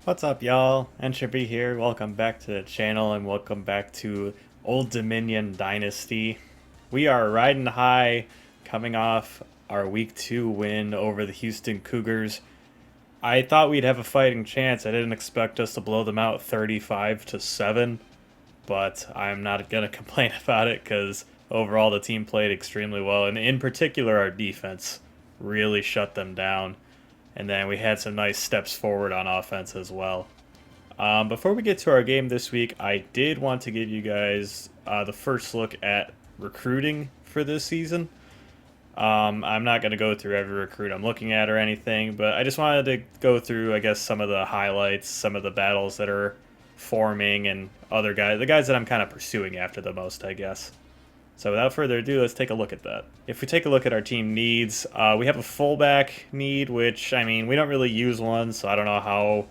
What's up, y'all? Entropy here. Welcome back to the channel and welcome back to Old Dominion Dynasty. We are riding high, coming off our Week 2 win over the Houston Cougars. I thought we'd have a fighting chance. I didn't expect us to blow them out 35-7, but I'm not going to complain about it because overall the team played extremely well, and in particular our defense really shut them down. And then we had some nice steps forward on offense as well. Before we get to our game this week, I did want to give you guys the first look at recruiting for this season. I'm not going to go through every recruit I'm looking at or anything, but I just wanted to go through, I guess, some of the highlights, some of the battles that are forming, and other guys, the guys that I'm kind of pursuing after the most, I guess. So without further ado, let's take a look at that. If we take a look at our team needs, we have a fullback need, which, I mean, we don't really use one, so I don't know how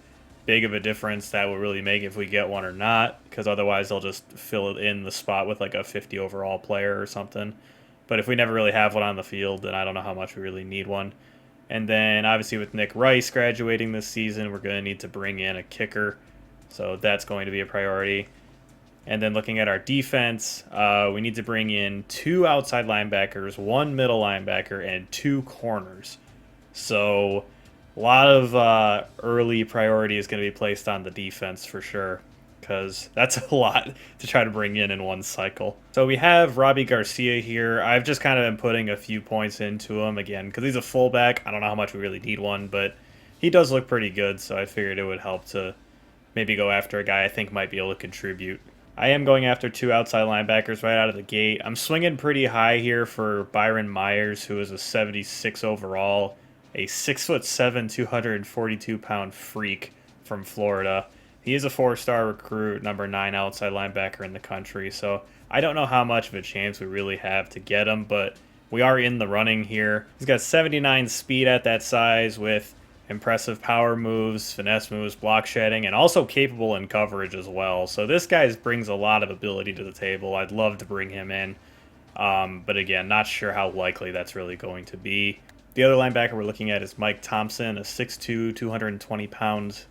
big of a difference that will really make if we get one or not, because otherwise they'll just fill it in the spot with like a 50 overall player or something. But if we never really have one on the field, then I don't know how much we really need one. And then obviously with Nick Rice graduating this season, we're going to need to bring in a kicker, so that's going to be a priority. And then looking at our defense, we need to bring in 2 outside linebackers, 1 middle linebacker, and 2 corners. So a lot of early priority is going to be placed on the defense for sure, because that's a lot to try to bring in one cycle. So we have Robbie Garcia here. I've just kind of been putting a few points into him again, because he's a fullback. I don't know how much we really need one, but he does look pretty good, so I figured it would help to maybe go after a guy I think might be able to contribute. I am going after 2 outside linebackers right out of the gate. I'm swinging pretty high here for Byron Myers, who is a 76 overall, a 6'7", 242-pound freak from Florida. He is a 4-star recruit, number 9 outside linebacker in the country, so I don't know how much of a chance we really have to get him, but we are in the running here. He's got 79 speed at that size with impressive power moves, finesse moves, block shedding, and also capable in coverage as well. So this guy brings a lot of ability to the table. I'd love to bring him in. But again, not sure how likely that's really going to be. The other linebacker we're looking at is Mike Thompson, a 6'2", 220-pound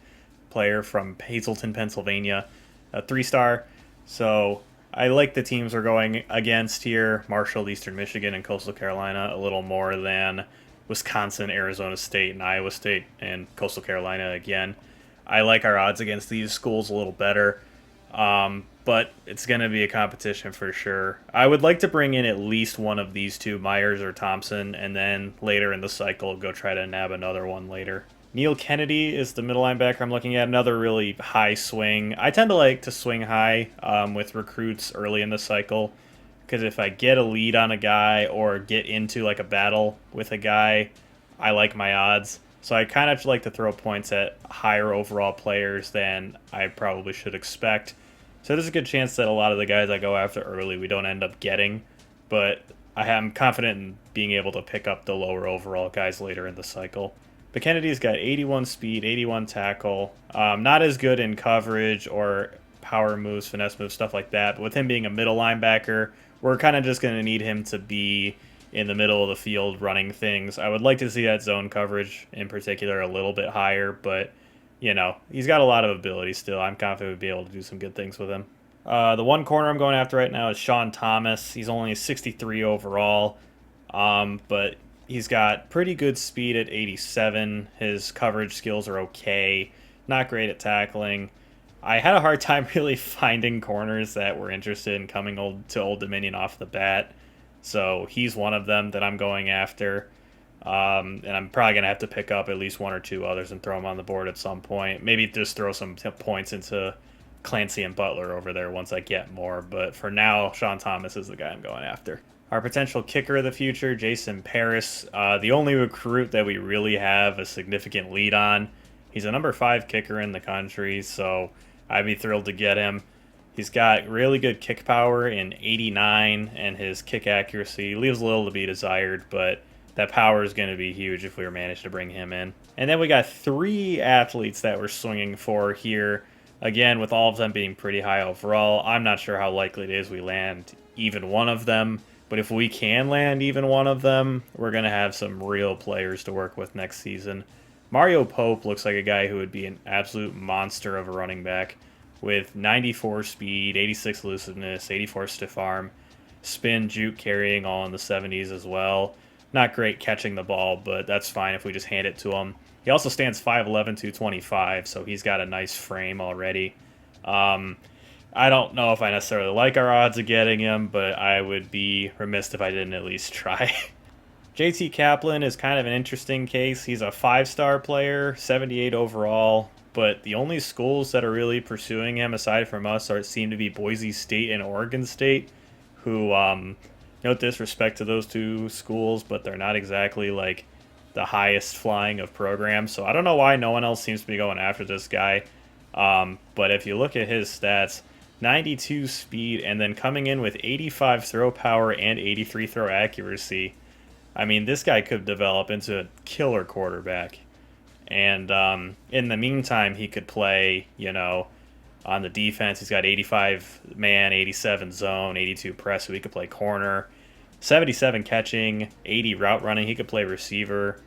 player from Hazleton, Pennsylvania, a 3-star. So I like the teams we're going against here, Marshall, Eastern Michigan, and Coastal Carolina, a little more than Wisconsin, Arizona State, and Iowa State, and Coastal Carolina again. I like our odds against these schools a little better, but it's going to be a competition for sure. I would like to bring in at least one of these 2, Myers or Thompson, and then later in the cycle go try to nab another one later. Neil Kennedy is the middle linebacker I'm looking at, another really high swing. I tend to like to swing high with recruits early in the cycle, because if I get a lead on a guy or get into like a battle with a guy, I like my odds. So I kind of like to throw points at higher overall players than I probably should expect. So there's a good chance that a lot of the guys I go after early we don't end up getting, but I am confident in being able to pick up the lower overall guys later in the cycle. But Kennedy's got 81 speed, 81 tackle, not as good in coverage or power moves, finesse moves, stuff like that. But with him being a middle linebacker, we're kind of just going to need him to be in the middle of the field running things. I would like to see that zone coverage in particular a little bit higher, but, you know, he's got a lot of ability still. I'm confident we'd be able to do some good things with him. The one corner I'm going after right now is Sean Thomas. He's only 63 overall, but he's got pretty good speed at 87. His coverage skills are okay. Not great at tackling. I had a hard time really finding corners that were interested in coming to Old Dominion off the bat. So he's one of them that I'm going after. And I'm probably going to have to pick up at least 1 or 2 others and throw them on the board at some point. Maybe just throw some points into Clancy and Butler over there once I get more. But for now, Sean Thomas is the guy I'm going after. Our potential kicker of the future, Jason Paris, the only recruit that we really have a significant lead on. He's a number 5 kicker in the country, so I'd be thrilled to get him. He's got really good kick power in 89, and his kick accuracy leaves a little to be desired, but that power is going to be huge if we manage to bring him in. And then we got 3 athletes that we're swinging for here. Again, with all of them being pretty high overall, I'm not sure how likely it is we land even one of them. But if we can land even one of them, we're going to have some real players to work with next season. Mario Pope looks like a guy who would be an absolute monster of a running back with 94 speed, 86 elusiveness, 84 stiff arm, spin, juke, carrying all in the 70s as well. Not great catching the ball, but that's fine if we just hand it to him. He also stands 5'11", 225, so he's got a nice frame already. I don't know if I necessarily like our odds of getting him, but I would be remiss if I didn't at least try. JT Kaplan is kind of an interesting case. He's a 5-star player, 78 overall, but the only schools that are really pursuing him aside from us seem to be Boise State and Oregon State, who, no disrespect to those two schools, but they're not exactly like the highest flying of programs. So I don't know why no one else seems to be going after this guy. But if you look at his stats, 92 speed, and then coming in with 85 throw power and 83 throw accuracy. I mean, this guy could develop into a killer quarterback. And in the meantime, he could play, on the defense. He's got 85 man, 87 zone, 82 press, so he could play corner. 77 catching, 80 route running. He could play receiver.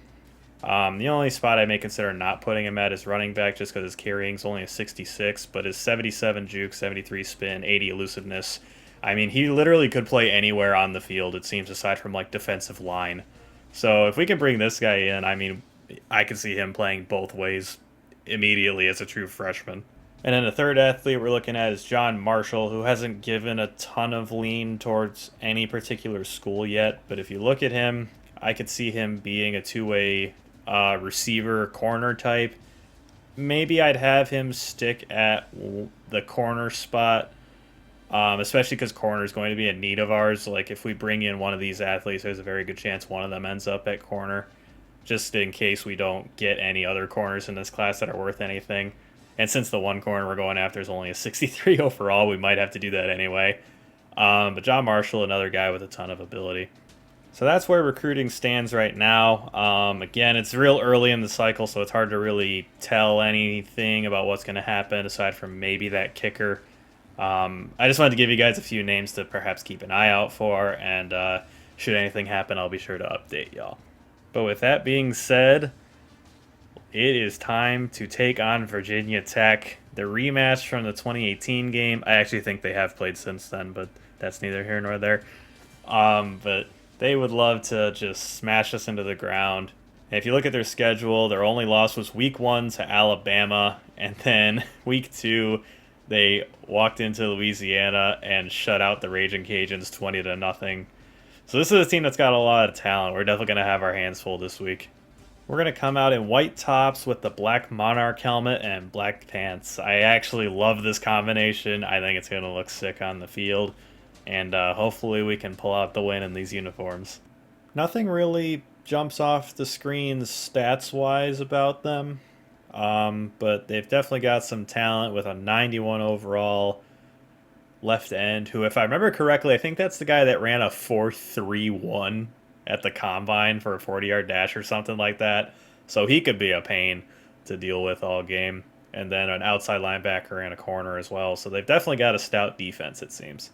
The only spot I may consider not putting him at is running back just because his carrying's only a 66, but his 77 juke, 73 spin, 80 elusiveness. I mean, he literally could play anywhere on the field, it seems, aside from, defensive line. So if we can bring this guy in, I mean, I could see him playing both ways immediately as a true freshman. And then the third athlete we're looking at is John Marshall, who hasn't given a ton of lean towards any particular school yet. But if you look at him, I could see him being a two-way receiver corner type. Maybe I'd have him stick at the corner spot, especially because corner is going to be a need of ours. Like, if we bring in one of these athletes, there's a very good chance one of them ends up at corner, just in case we don't get any other corners in this class that are worth anything. And since the one corner we're going after is only a 63 overall, we might have to do that anyway. But John Marshall, another guy with a ton of ability. So that's where recruiting stands right now. Again, it's real early in the cycle, so it's hard to really tell anything about what's going to happen aside from maybe that kicker. I just wanted to give you guys a few names to perhaps keep an eye out for, and should anything happen, I'll be sure to update y'all. But with that being said, it is time to take on Virginia Tech. The rematch from the 2018 game. I actually think they have played since then, but that's neither here nor there. But they would love to just smash us into the ground. And if you look at their schedule, their only loss was week 1 to Alabama, and then week 2 they walked into Louisiana and shut out the Raging Cajuns 20-0. So this is a team that's got a lot of talent. We're definitely going to have our hands full this week. We're going to come out in white tops with the black Monarch helmet and black pants. I actually love this combination. I think it's going to look sick on the field. And hopefully we can pull out the win in these uniforms. Nothing really jumps off the screen stats-wise about them. But they've definitely got some talent with a 91 overall left end, who, if I remember correctly, I think that's the guy that ran a 4.31 at the combine for a 40-yard dash or something like that. So he could be a pain to deal with all game. And then an outside linebacker and a corner as well. So they've definitely got a stout defense, it seems.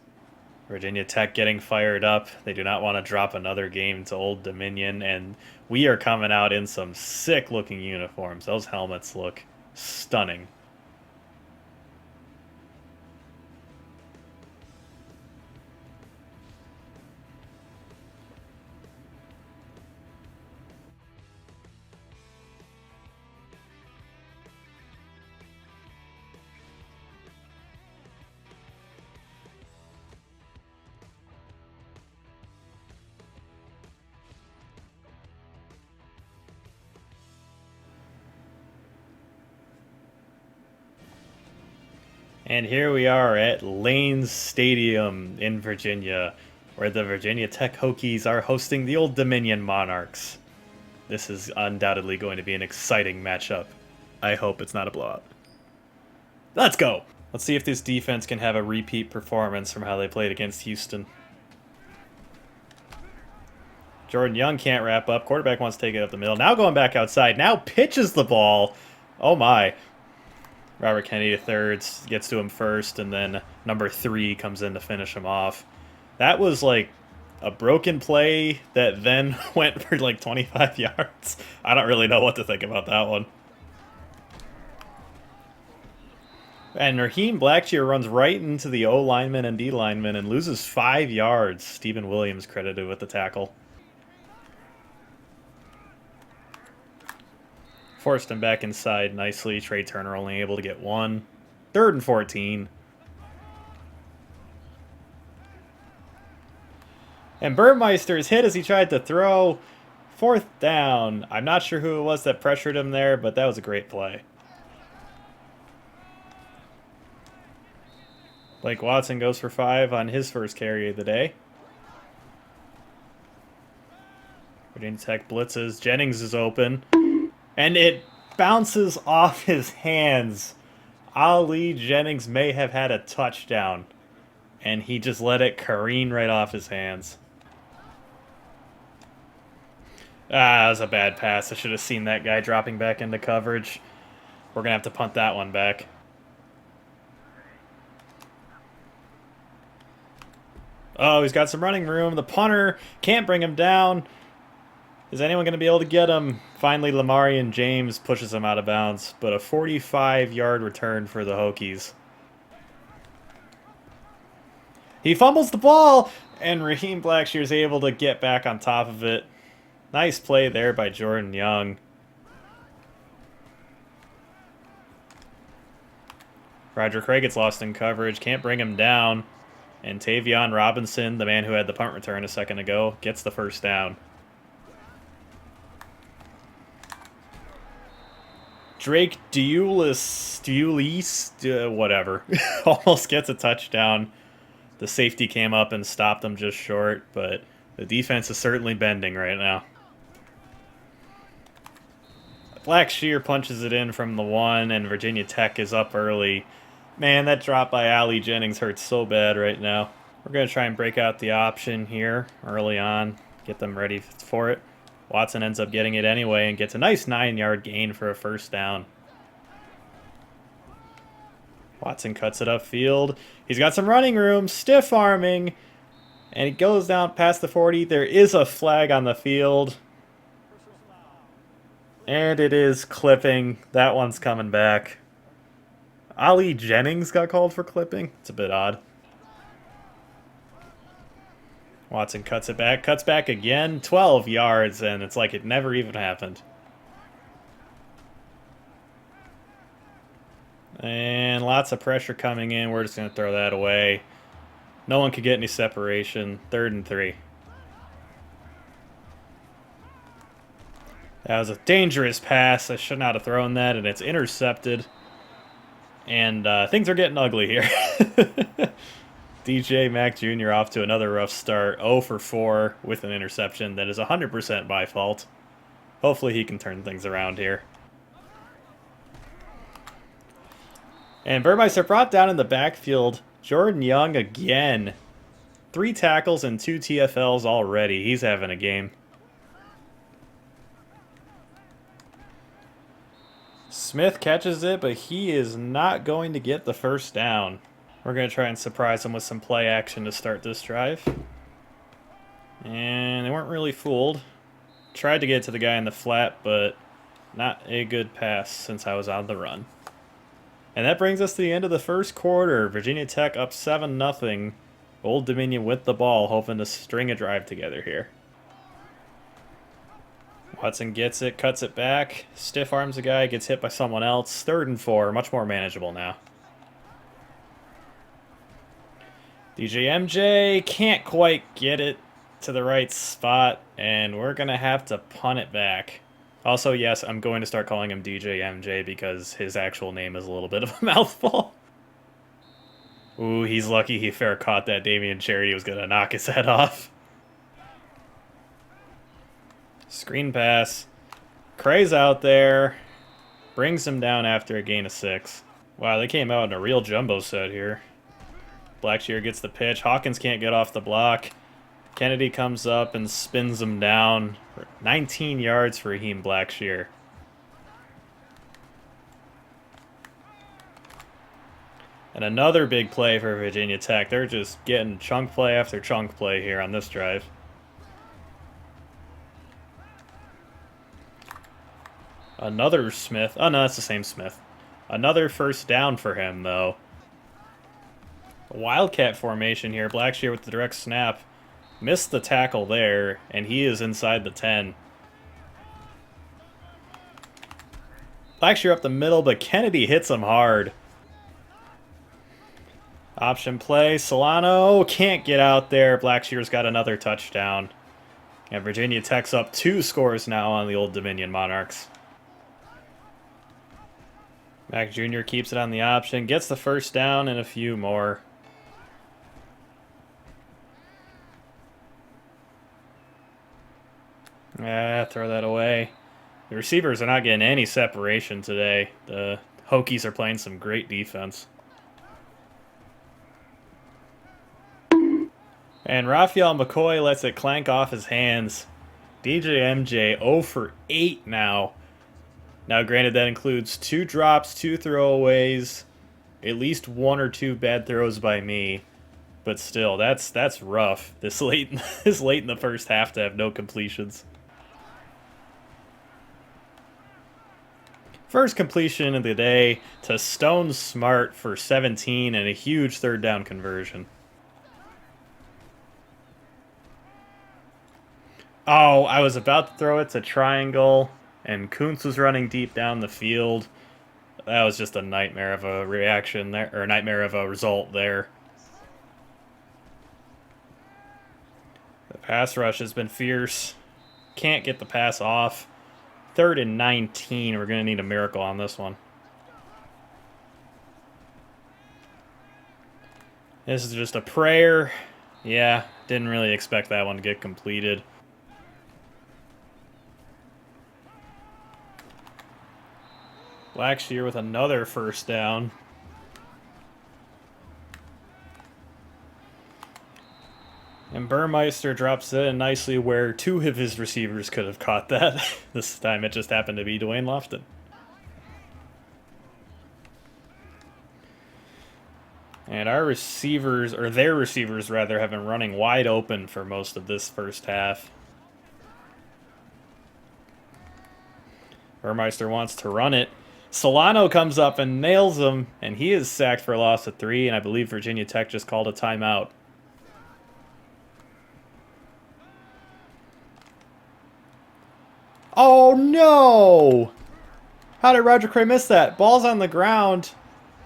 Virginia Tech getting fired up. They do not want to drop another game to Old Dominion. And we are coming out in some sick-looking uniforms. Those helmets look stunning. And here we are at Lanes Stadium in Virginia, where the Virginia Tech Hokies are hosting the Old Dominion Monarchs. This is undoubtedly going to be an exciting matchup. I hope it's not a blowout. Let's go! Let's see if this defense can have a repeat performance from how they played against Houston. Jordan Young can't wrap up. Quarterback wants to take it up the middle. Now going back outside. Now pitches the ball. Oh my. Robert Kennedy III gets to him first, and then number 3 comes in to finish him off. That was like a broken play that then went for like 25 yards. I don't really know what to think about that one. And Raheem Blackshear runs right into the O lineman and D lineman and loses 5 yards. Stephen Williams credited with the tackle. Forced him back inside nicely. Trey Turner only able to get 1. 3rd and 14. And Burmeister's hit as he tried to throw. 4th down. I'm not sure who it was that pressured him there, but that was a great play. Blake Watson goes for 5 on his first carry of the day. Virginia Tech blitzes. Jennings is open. And it bounces off his hands. Ali Jennings may have had a touchdown. And he just let it careen right off his hands. Ah, that was a bad pass. I should have seen that guy dropping back into coverage. We're going to have to punt that one back. Oh, he's got some running room. The punter can't bring him down. Is anyone going to be able to get him? Finally, Lamarian James pushes him out of bounds, but a 45-yard return for the Hokies. He fumbles the ball, and Raheem Blackshear is able to get back on top of it. Nice play there by Jordan Young. Roger Craig gets lost in coverage, can't bring him down. And Tavion Robinson, the man who had the punt return a second ago, gets the first down. Drake Deulis, whatever, almost gets a touchdown. The safety came up and stopped him just short, but the defense is certainly bending right now. Blackshear punches it in from the 1, and Virginia Tech is up early. Man, that drop by Ali Jennings hurts so bad right now. We're going to try and break out the option here early on, get them ready for it. Watson ends up getting it anyway and gets a nice 9-yard gain for a first down. Watson cuts it upfield. He's got some running room, stiff arming, and he goes down past the 40. There is a flag on the field. And it is clipping. That one's coming back. Ali Jennings got called for clipping. It's a bit odd. Watson cuts it back, cuts back again, 12 yards, and it's like it never even happened. And lots of pressure coming in. We're just going to throw that away. No one could get any separation. 3rd and 3. That was a dangerous pass. I should not have thrown that, and it's intercepted. And things are getting ugly here. DJ Mack Jr. off to another rough start. 0 for 4 with an interception that is 100% my fault. Hopefully he can turn things around here. And Burmeister brought down in the backfield. Jordan Young again. 3 tackles and 2 TFLs already. He's having a game. Smith catches it, but he is not going to get the first down. We're going to try and surprise him with some play action to start this drive. And they weren't really fooled. Tried to get to the guy in the flat, but not a good pass since I was on the run. And that brings us to the end of the first quarter. Virginia Tech up 7-0. Old Dominion with the ball, hoping to string a drive together here. Watson gets it, cuts it back, stiff arms a guy, gets hit by someone else. 3rd and 4, much more manageable now. DJ MJ can't quite get it to the right spot, and we're going to have to punt it back. Also, yes, I'm going to start calling him DJ MJ because his actual name is a little bit of a mouthful. Ooh, he's lucky he fair caught that. Damian Charity was going to knock his head off. Screen pass. Cray's out there. Brings him down after a gain of 6. Wow, they came out in a real jumbo set here. Blackshear gets the pitch. Hawkins can't get off the block. Kennedy comes up and spins him down. 19 yards for Raheem Blackshear. And another big play for Virginia Tech. They're just getting chunk play after chunk play here on this drive. Another Smith. Oh, no, that's the same Smith. Another first down for him, though. Wildcat formation here. Blackshear with the direct snap. Missed the tackle there, and he is inside the 10. Blackshear up the middle, but Kennedy hits him hard. Option play. Solano can't get out there. Blackshear's got another touchdown. And Virginia Tech's up 2 scores now on the Old Dominion Monarchs. Mac Jr. keeps it on the option, gets the first down and a few more. Throw that away. The receivers are not getting any separation today. The Hokies are playing some great defense. And Raphael McCoy lets it clank off his hands. DJ MJ 0 for 8 now. Now, granted, that includes 2 drops, 2 throwaways, at least 1 or 2 bad throws by me. But still, that's rough. This late in the first half to have no completions. First completion of the day to Stone Smart for 17 and a huge third down conversion. Oh, I was about to throw it to triangle, and Kuntz was running deep down the field. That was just a nightmare of a reaction there, or a nightmare of a result there. The pass rush has been fierce. Can't get the pass off. 3rd and 19. We're going to need a miracle on this one. This is just a prayer. Yeah, didn't really expect that one to get completed. Blackshear with another first down. And Burmeister drops it in nicely where 2 of his receivers could have caught that. This time it just happened to be Dwayne Lofton. And our receivers, or their receivers rather, have been running wide open for most of this first half. Burmeister wants to run it. Solano comes up and nails him, and he is sacked for a loss of 3, and I believe Virginia Tech just called a timeout. Oh, no! How did Roger Cray miss that? Ball's on the ground.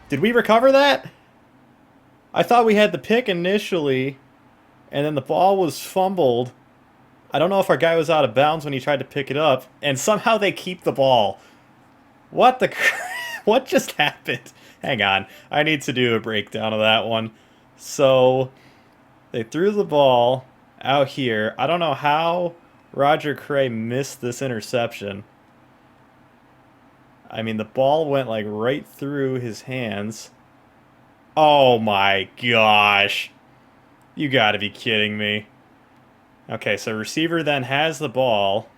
Did we recover that? I thought we had the pick initially, and then the ball was fumbled. I don't know if our guy was out of bounds when he tried to pick it up, and somehow they keep the ball. What the... What just happened? Hang on. I need to do a breakdown of that one. So, they threw the ball out here. I don't know how Roger Cray missed this interception. I mean, the ball went like right through his hands. Oh my gosh. You gotta be kidding me. Okay, so receiver then has the ball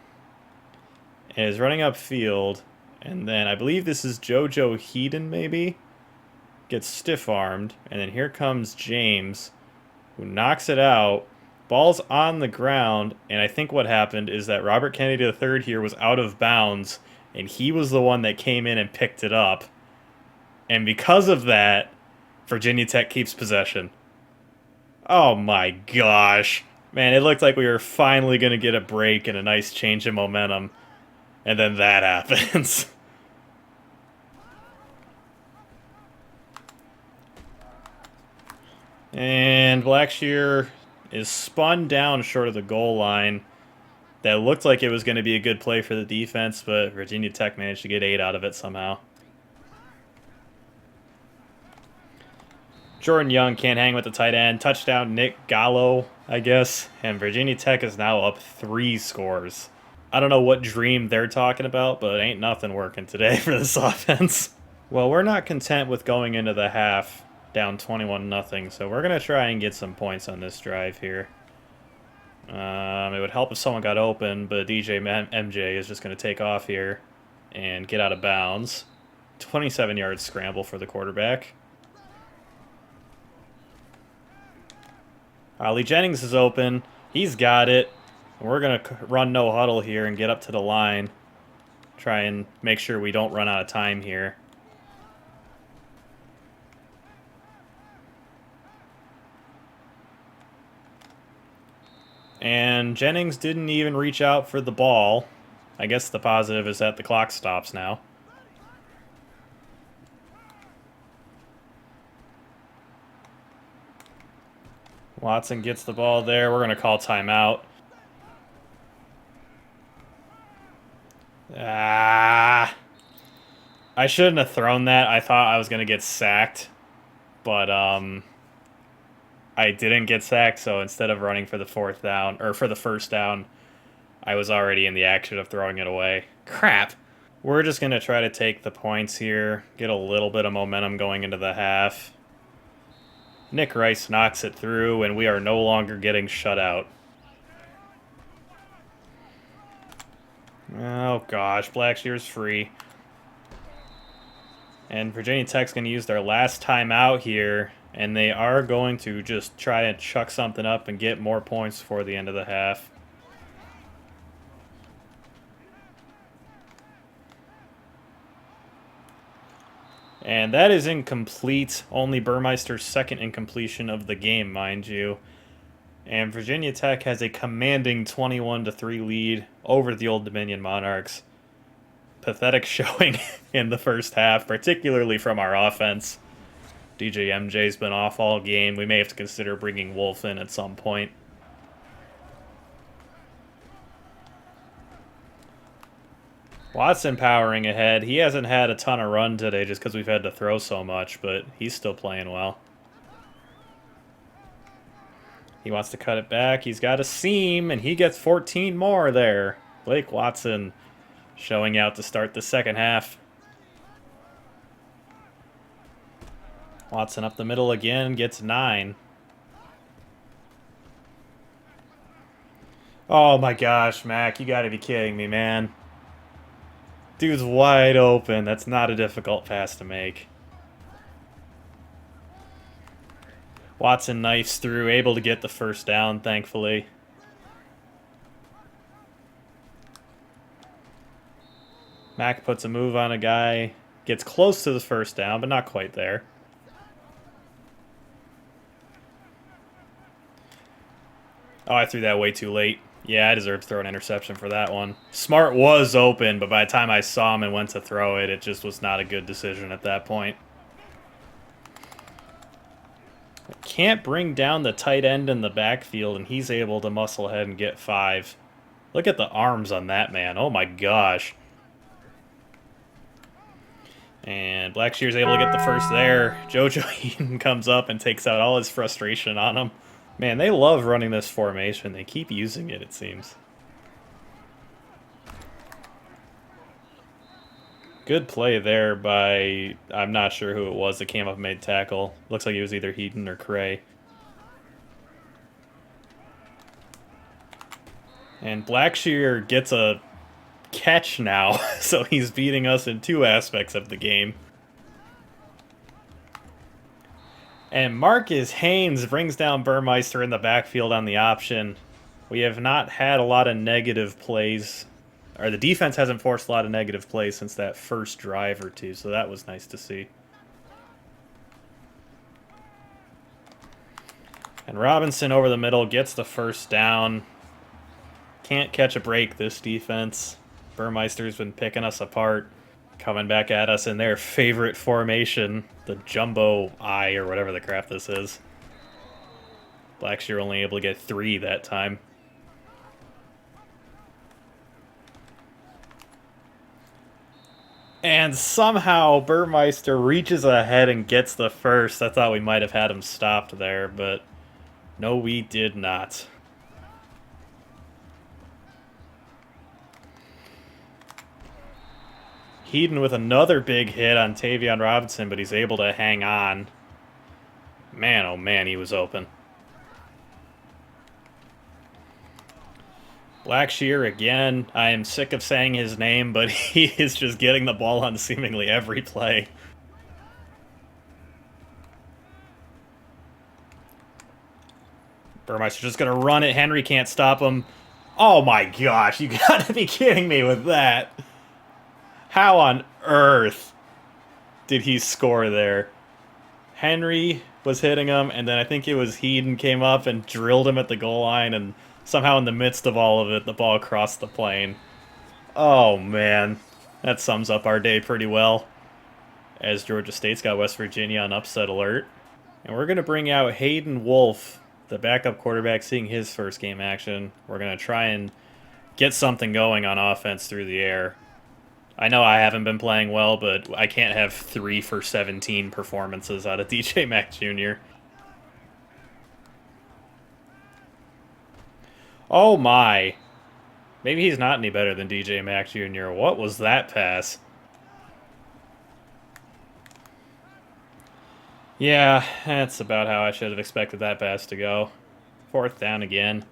and is running upfield. And then I believe this is JoJo Heaton, maybe? Gets stiff-armed. And then here comes James, who knocks it out. Ball's on the ground. And I think what happened is that Robert Kennedy III here was out of bounds. And he was the one that came in and picked it up. And because of that, Virginia Tech keeps possession. Oh my gosh. Man, it looked like we were finally going to get a break and a nice change in momentum. And then that happens. And Blackshear is spun down short of the goal line. That looked like it was going to be a good play for the defense, but Virginia Tech managed to get 8 out of it somehow. Jordan Young can't hang with the tight end. Touchdown Nick Gallo, I guess. And Virginia Tech is now up 3 scores. I don't know what dream they're talking about, but ain't nothing working today for this offense. Well, we're not content with going into the half down 21-0, so we're going to try and get some points on this drive here. It would help if someone got open, but DJ MJ is just going to take off here and get out of bounds. 27-yard scramble for the quarterback. Lee Jennings is open. He's got it. We're going to run no huddle here and get up to the line. Try and make sure we don't run out of time here. And Jennings didn't even reach out for the ball. I guess the positive is that the clock stops now. Watson gets the ball there. We're going to call timeout. I shouldn't have thrown that. I thought I was going to get sacked. But I didn't get sacked, so instead of running for the first down, I was already in the action of throwing it away. Crap. We're just going to try to take the points here, get a little bit of momentum going into the half. Nick Rice knocks it through, and we are no longer getting shut out. Oh gosh, Blackshear's free. And Virginia Tech's going to use their last timeout here, and they are going to just try and chuck something up and get more points before the end of the half. And that is incomplete. Only Burmeister's second incompletion of the game, mind you. And Virginia Tech has a commanding 21-3 lead over the Old Dominion Monarchs. Pathetic showing in the first half, particularly from our offense. DJ MJ's been off all game. We may have to consider bringing Wolf in at some point. Watson powering ahead. He hasn't had a ton of run today just because we've had to throw so much, but he's still playing well. He wants to cut it back. He's got a seam, and he gets 14 more there. Blake Watson showing out to start the second half. Watson up the middle again, gets 9. Oh my gosh, Mac, you gotta be kidding me, man. Dude's wide open. That's not a difficult pass to make. Watson knifes through, able to get the first down, thankfully. Mac puts a move on a guy. Gets close to the first down, but not quite there. Oh, I threw that way too late. Yeah, I deserve to throw an interception for that one. Smart was open, but by the time I saw him and went to throw it, it just was not a good decision at that point. Can't bring down the tight end in the backfield, and he's able to muscle ahead and get 5. Look at the arms on that man. Oh my gosh. And Blackshear's able to get the first there. JoJo Eaton comes up and takes out all his frustration on him. Man, they love running this formation. They keep using it, it seems. Good play there by, I'm not sure who it was that came up and made tackle. Looks like it was either Heaton or Cray. And Blackshear gets a catch now, so he's beating us in 2 aspects of the game. And Marcus Haynes brings down Burmeister in the backfield on the option. We have not had a lot of negative plays, or the defense hasn't forced a lot of negative plays since that first drive or two, so that was nice to see. And Robinson over the middle gets the first down. Can't catch a break, this defense. Burmeister's been picking us apart. Coming back at us in their favorite formation, the jumbo eye or whatever the crap this is. Blackshear only able to get 3 that time. And somehow Burmeister reaches ahead and gets the first. I thought we might have had him stopped there, but no, we did not. Heaton with another big hit on Tavion Robinson, but he's able to hang on. Man, oh man, he was open. Blackshear again. I am sick of saying his name, but he is just getting the ball on seemingly every play. Burmeister's just going to run it. Henry can't stop him. Oh my gosh, you got to be kidding me with that. How on earth did he score there? Henry was hitting him, and then I think it was Heaton came up and drilled him at the goal line, and somehow in the midst of all of it, the ball crossed the plane. Oh man, that sums up our day pretty well, as Georgia State's got West Virginia on upset alert. And we're going to bring out Hayden Wolf, the backup quarterback, seeing his first game action. We're going to try and get something going on offense through the air. I know I haven't been playing well, but I can't have 3 for 17 performances out of DJ Mack Jr. Oh my. Maybe he's not any better than DJ Mack Jr. What was that pass? Yeah, that's about how I should have expected that pass to go. 4th down again.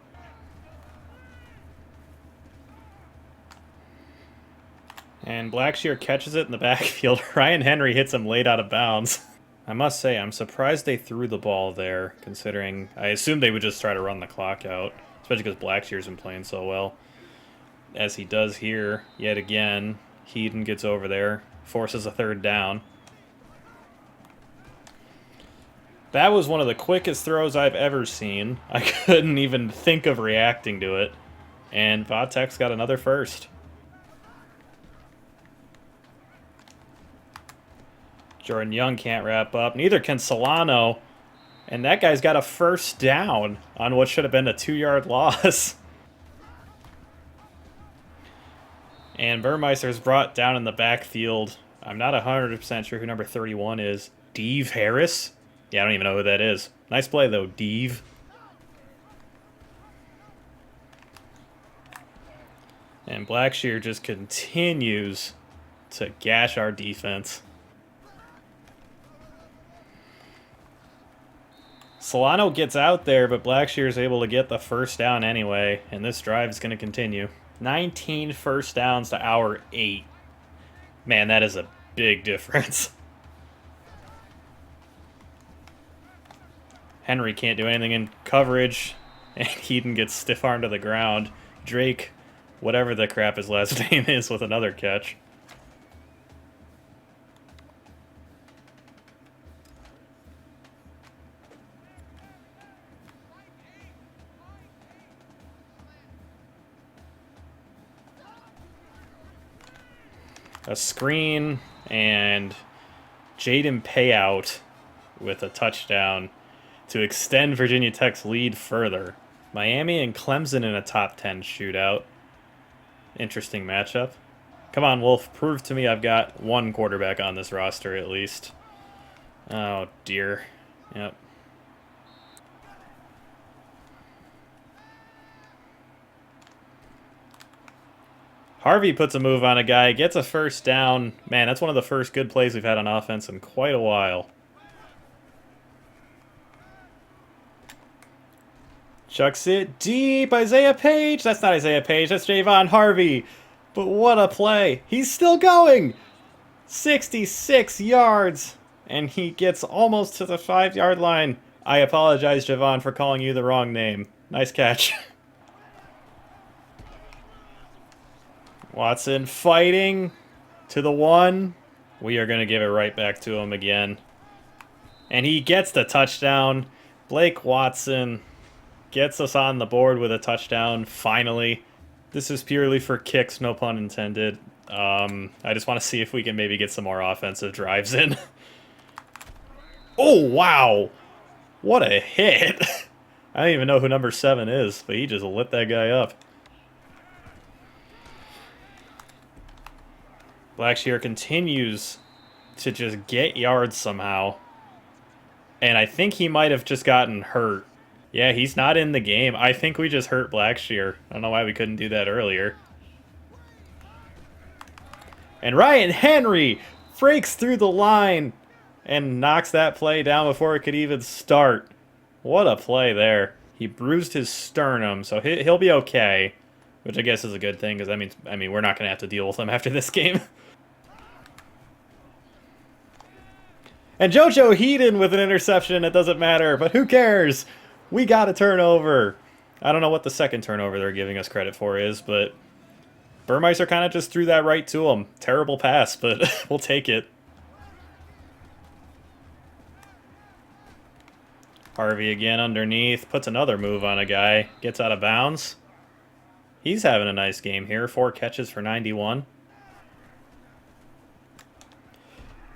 And Blackshear catches it in the backfield. Ryan Henry hits him late out of bounds. I must say, I'm surprised they threw the ball there, considering I assumed they would just try to run the clock out, especially because Blackshear's been playing so well. As he does here, yet again, Heaton gets over there, forces a 3rd down. That was one of the quickest throws I've ever seen. I couldn't even think of reacting to it. And Vatek's got another first. Jordan Young can't wrap up. Neither can Solano. And that guy's got a first down on what should have been a 2-yard loss. And Burmeister's brought down in the backfield. I'm not 100% sure who number 31 is. Deve Harris? Yeah, I don't even know who that is. Nice play, though, Deve. And Blackshear just continues to gash our defense. Solano gets out there, but Blackshear is able to get the first down anyway, and this drive is going to continue. 19 first downs to our 8. Man, that is a big difference. Henry can't do anything in coverage, and Heaton gets stiff-armed to the ground. Drake, whatever the crap his last name is, with another catch. A screen, and Jaden Payout with a touchdown to extend Virginia Tech's lead further. Miami and Clemson in a top 10 shootout. Interesting matchup. Come on, Wolf, prove to me I've got one quarterback on this roster at least. Oh, dear. Yep. Harvey puts a move on a guy, gets a first down. Man, that's one of the first good plays we've had on offense in quite a while. Chucks it deep. Isaiah Page. That's not Isaiah Page. That's Javon Harvey. But what a play. He's still going. 66 yards. And he gets almost to the 5-yard line. I apologize, Javon, for calling you the wrong name. Nice catch. Watson fighting to the 1. We are going to give it right back to him again. And he gets the touchdown. Blake Watson gets us on the board with a touchdown, finally. This is purely for kicks, no pun intended. I just want to see if we can maybe get some more offensive drives in. Oh, wow. What a hit. I don't even know who number 7 is, but he just lit that guy up. Blackshear continues to just get yards somehow. And I think he might have just gotten hurt. Yeah, he's not in the game. I think we just hurt Blackshear. I don't know why we couldn't do that earlier. And Ryan Henry breaks through the line and knocks that play down before it could even start. What a play there. He bruised his sternum, so he'll be okay. Which I guess is a good thing, because I mean, we're not going to have to deal with him after this game. And JoJo Heaton with an interception, it doesn't matter, but who cares? We got a turnover. I don't know what the second turnover they're giving us credit for is, but Burmeister kind of just threw that right to him. Terrible pass, but we'll take it. Harvey again underneath, puts another move on a guy, gets out of bounds. He's having a nice game here. 4 catches for 91.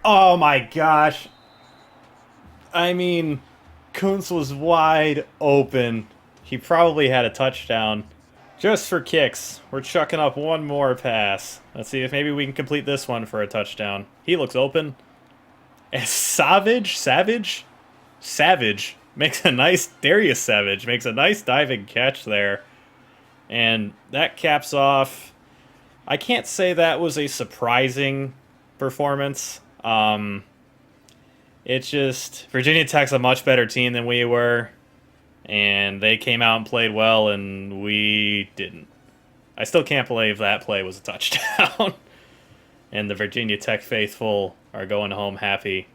Oh my gosh. I mean, Kuntz was wide open. He probably had a touchdown. Just for kicks, we're chucking up one more pass. Let's see if maybe we can complete this one for a touchdown. He looks open. And Savage makes a nice, Darius Savage makes a nice diving catch there. And that caps off, I can't say that was a surprising performance. It's just, Virginia Tech's a much better team than we were. And they came out and played well, and we didn't. I still can't believe that play was a touchdown. And the Virginia Tech faithful are going home happy.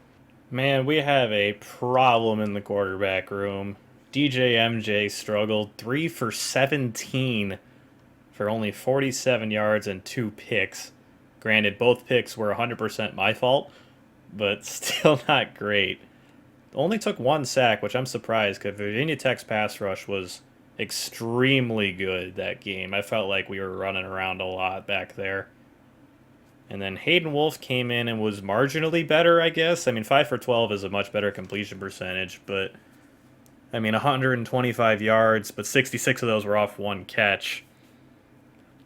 Man, we have a problem in the quarterback room. DJ MJ struggled 3 for 17 for only 47 yards and 2 picks. Granted, both picks were 100% my fault, but still not great. Only took 1 sack, which I'm surprised because Virginia Tech's pass rush was extremely good that game. I felt like we were running around a lot back there. And then Hayden Wolf came in and was marginally better, I guess. I mean, 5 for 12 is a much better completion percentage, but I mean, 125 yards, but 66 of those were off 1 catch.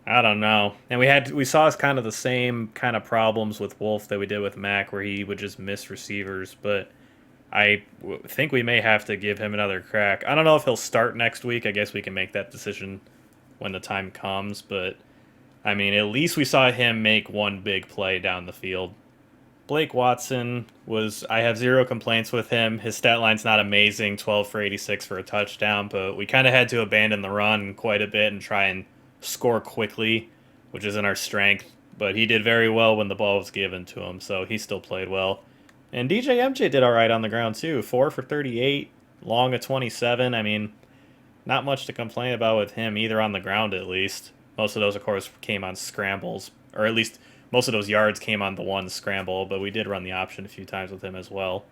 I don't know. And we saw kind of the same kind of problems with Wolf that we did with Mac, where he would just miss receivers, but I think we may have to give him another crack. I don't know if he'll start next week. I guess we can make that decision when the time comes. But, I mean, at least we saw him make 1 big play down the field. Blake Watson I have 0 complaints with him. His stat line's not amazing, 12 for 86 for a touchdown. But we kind of had to abandon the run quite a bit and try and score quickly, which isn't our strength. But he did very well when the ball was given to him, so he still played well. And DJ MJ did all right on the ground, too. 4 for 38, long of 27. I mean, not much to complain about with him, either on the ground at least. Most of those, of course, came on scrambles. Or at least most of those yards came on the 1 scramble, but we did run the option a few times with him as well.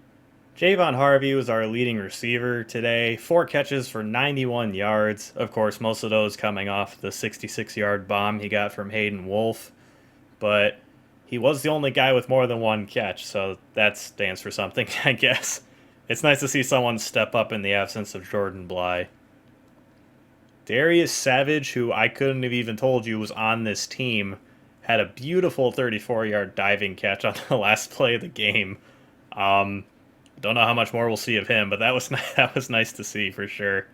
Javon Harvey was our leading receiver today. 4 catches for 91 yards. Of course, most of those coming off the 66-yard bomb he got from Hayden Wolf. But he was the only guy with more than 1 catch, so that stands for something, I guess. It's nice to see someone step up in the absence of Jordan Bly. Darius Savage, who I couldn't have even told you was on this team, had a beautiful 34-yard diving catch on the last play of the game. Don't know how much more we'll see of him, but that was nice to see for sure.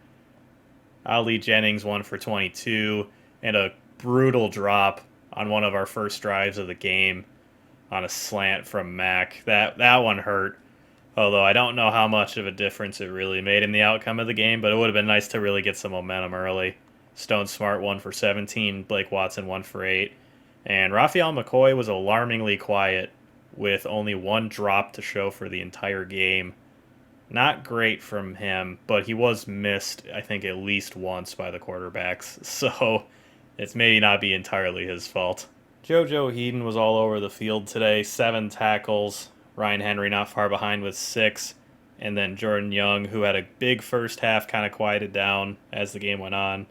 Ali Jennings 1 for 22, and a brutal drop on one of our first drives of the game on a slant from Mac. That one hurt, although I don't know how much of a difference it really made in the outcome of the game, but it would have been nice to really get some momentum early. Stone Smart 1 for 17, Blake Watson 1 for 8, and Raphael McCoy was alarmingly quiet with only 1 drop to show for the entire game. Not great from him, but he was missed, I think, at least once by the quarterbacks, so it's maybe not be entirely his fault. JoJo Heaton was all over the field today, 7 tackles. Ryan Henry not far behind with 6. And then Jordan Young, who had a big first half, kind of quieted down as the game went on.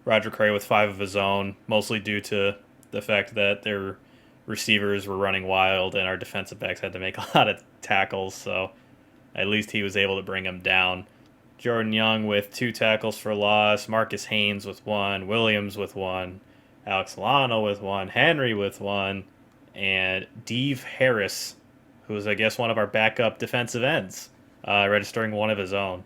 Roger Cray with 5 of his own, mostly due to the fact that their receivers were running wild and our defensive backs had to make a lot of tackles, so at least he was able to bring them down. Jordan Young with 2 tackles for loss, Marcus Haynes with 1, Williams with 1, Alex Solano with 1, Henry with 1, and Dave Harris, who was, I guess, one of our backup defensive ends, registering 1 of his own.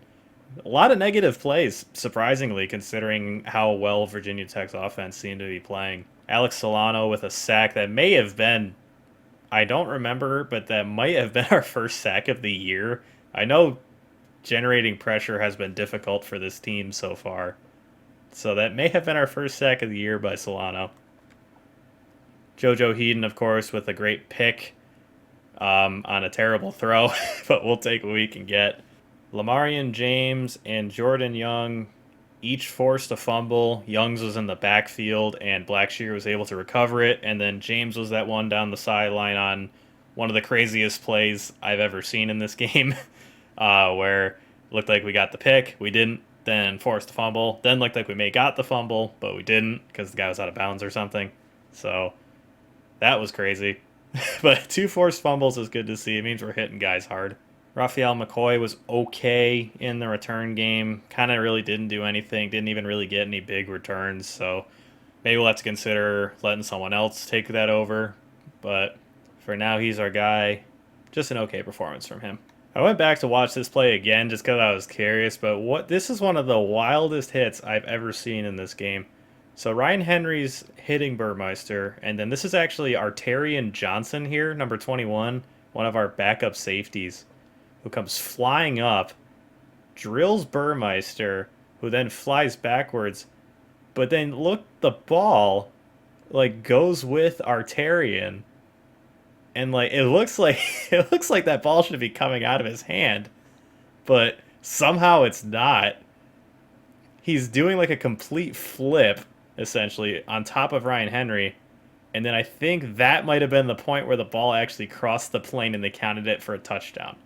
A lot of negative plays, surprisingly, considering how well Virginia Tech's offense seemed to be playing. Alex Solano with a sack that may have been, I don't remember, but that might have been our first sack of the year. I know generating pressure has been difficult for this team so far, so that may have been our first sack of the year by Solano. JoJo Heaton, of course, with a great pick on a terrible throw, but we'll take what we can get. Lamarian James and Jordan Young each forced a fumble. Young's was in the backfield, and Blackshear was able to recover it. And then James was that one down the sideline on one of the craziest plays I've ever seen in this game, where it looked like we got the pick. We didn't. Then forced a fumble. Then looked like we may got the fumble, but we didn't because the guy was out of bounds or something. So that was crazy. But 2 forced fumbles is good to see. It means we're hitting guys hard. Raphael McCoy was okay in the return game. Kind of really didn't do anything. Didn't even really get any big returns. So maybe we'll have to consider letting someone else take that over. But for now, he's our guy. Just an okay performance from him. I went back to watch this play again just because I was curious, but this is one of the wildest hits I've ever seen in this game. So Ryan Henry's hitting Burmeister, and then this is actually Arterian Johnson here, number 21, one of our backup safeties, who comes flying up, drills Burmeister, who then flies backwards, but then look, the ball like goes with Arterian. And like it looks like that ball should be coming out of his hand, but somehow it's not. He's doing like a complete flip essentially on top of Ryan Henry, and then I think that might have been the point where the ball actually crossed the plane and they counted it for a touchdown.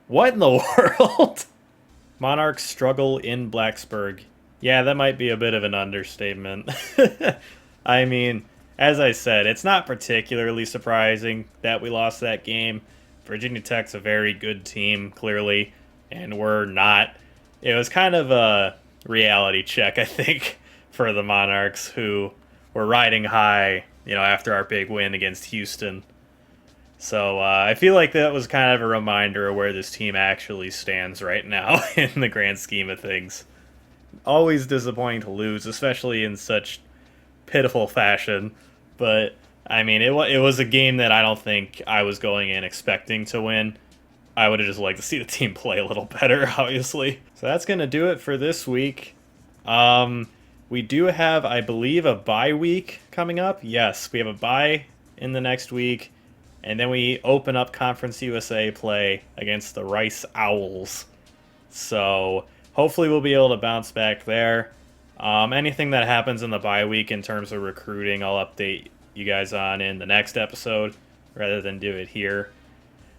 What in the world? Monarchs struggle in Blacksburg. Yeah, that might be a bit of an understatement. I mean, as I said, it's not particularly surprising that we lost that game. Virginia Tech's a very good team, clearly, and we're not. It was kind of a reality check, I think, for the Monarchs, who were riding high, after our big win against Houston. So I feel like that was kind of a reminder of where this team actually stands right now in the grand scheme of things. Always disappointing to lose, especially in such pitiful fashion. But I mean, it was a game that I don't think I was going in expecting to win. I would have just liked to see the team play a little better, obviously. So that's going to do it for this week. We do have, I believe, a bye week coming up. Yes, we have a bye in the next week. And then we open up Conference USA play against the Rice Owls. So hopefully we'll be able to bounce back there. Anything that happens in the bye week in terms of recruiting, I'll update you guys on in the next episode rather than do it here.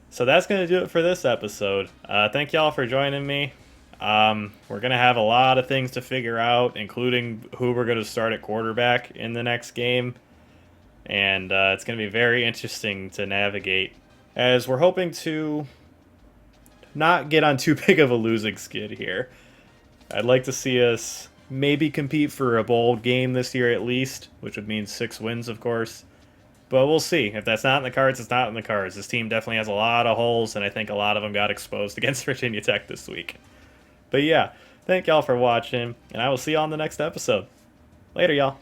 So that's going to do it for this episode. Thank y'all for joining me. We're going to have a lot of things to figure out, including who we're going to start at quarterback in the next game. And it's going to be very interesting to navigate, as we're hoping to not get on too big of a losing skid here. I'd like to see us maybe compete for a bowl game this year at least, which would mean 6 wins, of course. But we'll see. If that's not in the cards, it's not in the cards. This team definitely has a lot of holes, and I think a lot of them got exposed against Virginia Tech this week. But yeah, thank y'all for watching, and I will see y'all on the next episode. Later, y'all.